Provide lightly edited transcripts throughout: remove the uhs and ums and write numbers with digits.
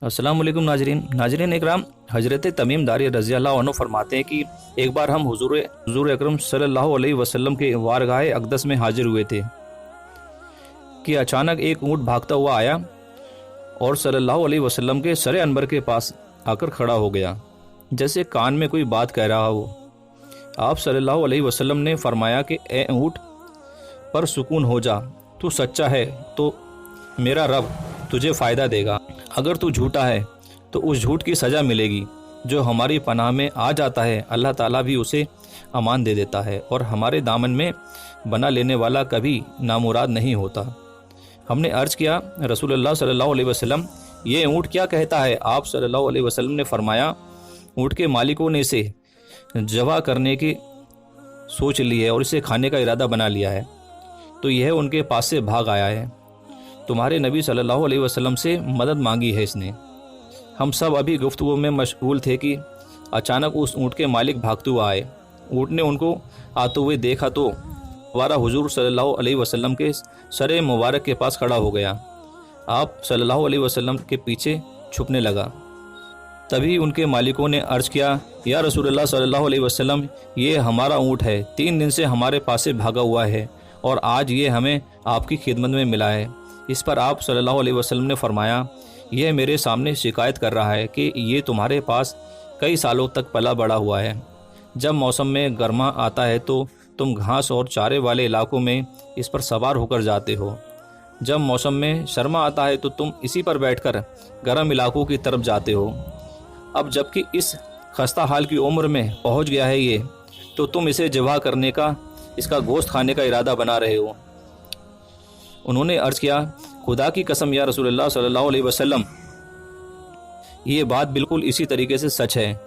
अस्सलाम वालेकुम नाजरीन इकराम। हज़रत तमीम दारी रज़ी अल्लाह अन्हु फरमाते हैं कि एक बार हम हुजूर अकरम सल्लल्लाहु अलैहि वसल्लम के वारगाह अक़दस में हाजिर हुए थे कि अचानक एक ऊँट भागता हुआ आया और सल्लल्लाहु अलैहि वसल्लम के सर अनवर के पास आकर खड़ा हो गया, जैसे कान में कोई बात कह रहा हो। आप सल्लल्लाहु अलैहि वसल्लम ने फरमाया कि ए ऊँट पर सुकून हो जा, तू सच्चा है तो मेरा रब तुझे फ़ायदा देगा, अगर तू झूठा है तो उस झूठ की सज़ा मिलेगी। जो हमारी पनाह में आ जाता है अल्लाह ताला भी उसे अमान दे देता है और हमारे दामन में बना लेने वाला कभी नामुराद नहीं होता। हमने अर्ज़ किया, रसूलुल्लाह सल्लल्लाहु अलैहि वसल्लम ये ऊँट क्या कहता है? आप सल्लल्लाहु अलैहि वसल्लम ने फरमाया, ऊँट के मालिकों ने इसे ज़बह करने की सोच ली है और इसे खाने का इरादा बना लिया है, तो यह उनके पास से भाग आया है। तुम्हारे नबी सल्लल्लाहु अलैहि वसल्लम से मदद मांगी है इसने। हम सब अभी गुफ्तगू में मशगूल थे कि अचानक उस ऊँट के मालिक भागते हुए आए। ऊँट ने उनको आते हुए देखा तो हमारा हुजूर सल्लल्लाहु अलैहि वसल्लम के सर मुबारक के पास खड़ा हो गया। आप सल्लल्लाहु अलैहि वसल्लम के पीछे छुपने लगा। तभी उनके मालिकों ने अर्ज़ किया, या रसूलुल्लाह सल्लल्लाहु अलैहि वसल्लम ये हमारा ऊँट है, 3 दिन से हमारे पास से भागा हुआ है और आज ये हमें आपकी खिदमत में मिला है। इस पर आप सल्लल्लाहु अलैहि वसल्लम ने फरमाया, यह मेरे सामने शिकायत कर रहा है कि ये तुम्हारे पास कई सालों तक पला बड़ा हुआ है। जब मौसम में गर्मा आता है तो तुम घास और चारे वाले इलाकों में इस पर सवार होकर जाते हो। जब मौसम में शर्मा आता है तो तुम इसी पर बैठकर गर्म इलाकों की तरफ जाते हो। अब जबकि इस खस्ता हाल की उम्र में पहुंच गया है ये, तो तुम इसे ज़िबह करने का, इसका गोश्त खाने का इरादा बना रहे हो। उन्होंने अर्ज़ किया, खुदा की कसम या रसूलुल्लाह सल्लल्लाहु अलैहि वसल्लम, ये बात बिल्कुल इसी तरीके से सच है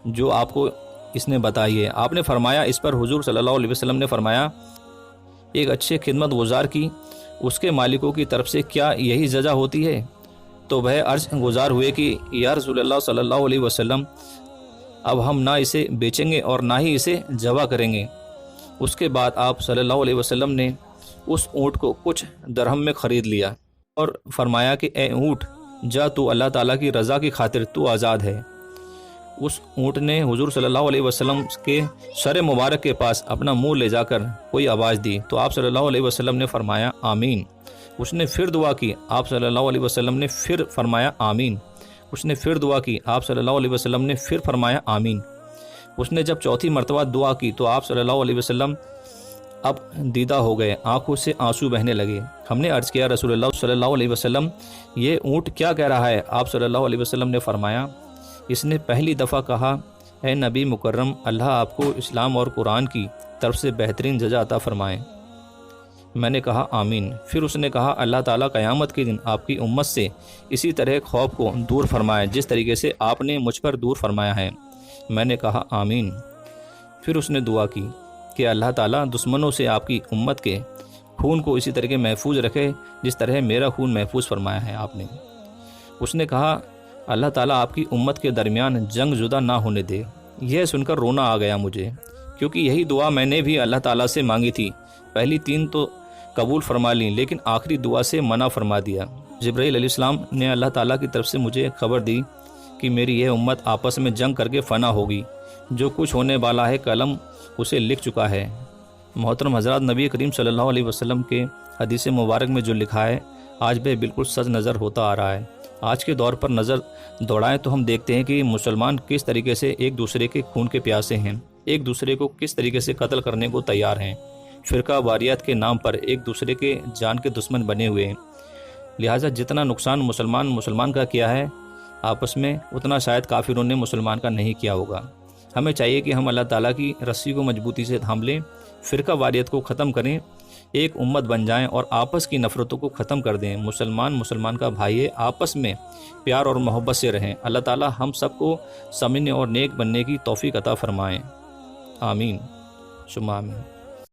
जो आपको इसने बताई है। आपने फरमाया। इस पर हुजूर सल्लल्लाहु अलैहि वसल्लम ने फरमाया, एक अच्छे खिदमत गुजार की उसके मालिकों की तरफ से क्या यही सज़ा होती है? तो वह अर्ज़ गुजार हुए कि या रसूलुल्लाह सल्लल्लाहु अलैहि वसल्लम, अब हम ना इसे बेचेंगे और ना ही इसे ज़बह करेंगे। उसके बाद आप सल्लल्लाहु अलैहि वसल्लम ने उस ऊँट को कुछ दरहम में ख़रीद लिया और फरमाया कि ए ऊँट, जा तू अल्लाह ताला की रज़ा की खातिर तू आज़ाद है। उस ऊँट ने हुजूर सल्लल्लाहु अलैहि वसल्लम के सर मुबारक के पास अपना मुंह ले जाकर कोई आवाज़ दी तो आप सल्लल्लाहु अलैहि वसल्लम ने फरमाया आमीन। उसने फिर दुआ की, आप सल्लल्लाहु अलैहि वसल्लम ने फिर फरमाया आमीन। उसने फिर दुआ की, आप सल्लल्लाहु अलैहि वसल्लम ने फिर फरमाया आमीन। उसने जब चौथी मरतबा दुआ की तो आप सल्लल्लाहु अलैहि वसल्लम अब दीदा हो गए, आंखों से आंसू बहने लगे। हमने अर्ज़ किया, रसूलुल्लाह सल्लल्लाहु अलैहि वसल्लम ये ऊँट क्या कह रहा है? आप सल्लल्लाहु अलैहि वसल्लम ने फरमाया, इसने पहली दफ़ा कहा, ए नबी मुकर्रम, अल्लाह आपको इस्लाम और कुरान की तरफ से बेहतरीन जज़ा अता फ़रमाए। मैंने कहा आमीन। फिर उसने कहा, अल्लाह ताला क़यामत के दिन आपकी उम्मत से इसी तरह खौफ को दूर फरमाए जिस तरीके से आपने मुझ पर दूर फरमाया है। मैंने कहा आमीन। फिर उसने दुआ की कि अल्लाह ताला दुश्मनों से आपकी उम्मत के खून को इसी तरह महफूज रखे जिस तरह मेरा खून महफूज फरमाया है आपने। उसने कहा, अल्लाह ताला आपकी उम्मत के दरमियान जंग जुदा ना होने दे। यह सुनकर रोना आ गया मुझे, क्योंकि यही दुआ मैंने भी अल्लाह ताला से मांगी थी। पहली 3 तो कबूल फरमा ली, लेकिन आखिरी दुआ से मना फरमा दिया। जिब्राईल अलैहिस्सलाम ने अल्लाह ताला की तरफ से मुझे खबर दी कि मेरी यह उम्मत आपस में जंग करके फ़ना होगी। जो कुछ होने वाला है कलम उसे लिख चुका है। मोहतरम हज़रात, नबी करीम सल्लल्लाहु अलैहि वसल्लम के हदीस मुबारक में जो लिखा है आज भी बिल्कुल सच नज़र होता आ रहा है। आज के दौर पर नज़र दौड़ाएं तो हम देखते हैं कि मुसलमान किस तरीके से एक दूसरे के खून के प्यासे हैं, एक दूसरे को किस तरीके से कत्ल करने को तैयार हैं, फ़िरका वारियत के नाम पर एक दूसरे के जान के दुश्मन बने हुए हैं। लिहाजा जितना नुकसान मुसलमान का किया है आपस में, उतना शायद काफिरों ने मुसलमान का नहीं किया होगा। हमें चाहिए कि हम अल्लाह ताला की रस्सी को मजबूती से थाम लें, फ़िरका वारियत को ख़त्म करें, एक उम्मत बन जाएं और आपस की नफ़रतों को ख़त्म कर दें। मुसलमान का भाई है, आपस में प्यार और मोहब्बत से रहें। अल्लाह ताला हम सबको समझने और नेक बनने की तौफ़ीक़ अता फ़रमाएँ। आमीन सुम्मा आमीन।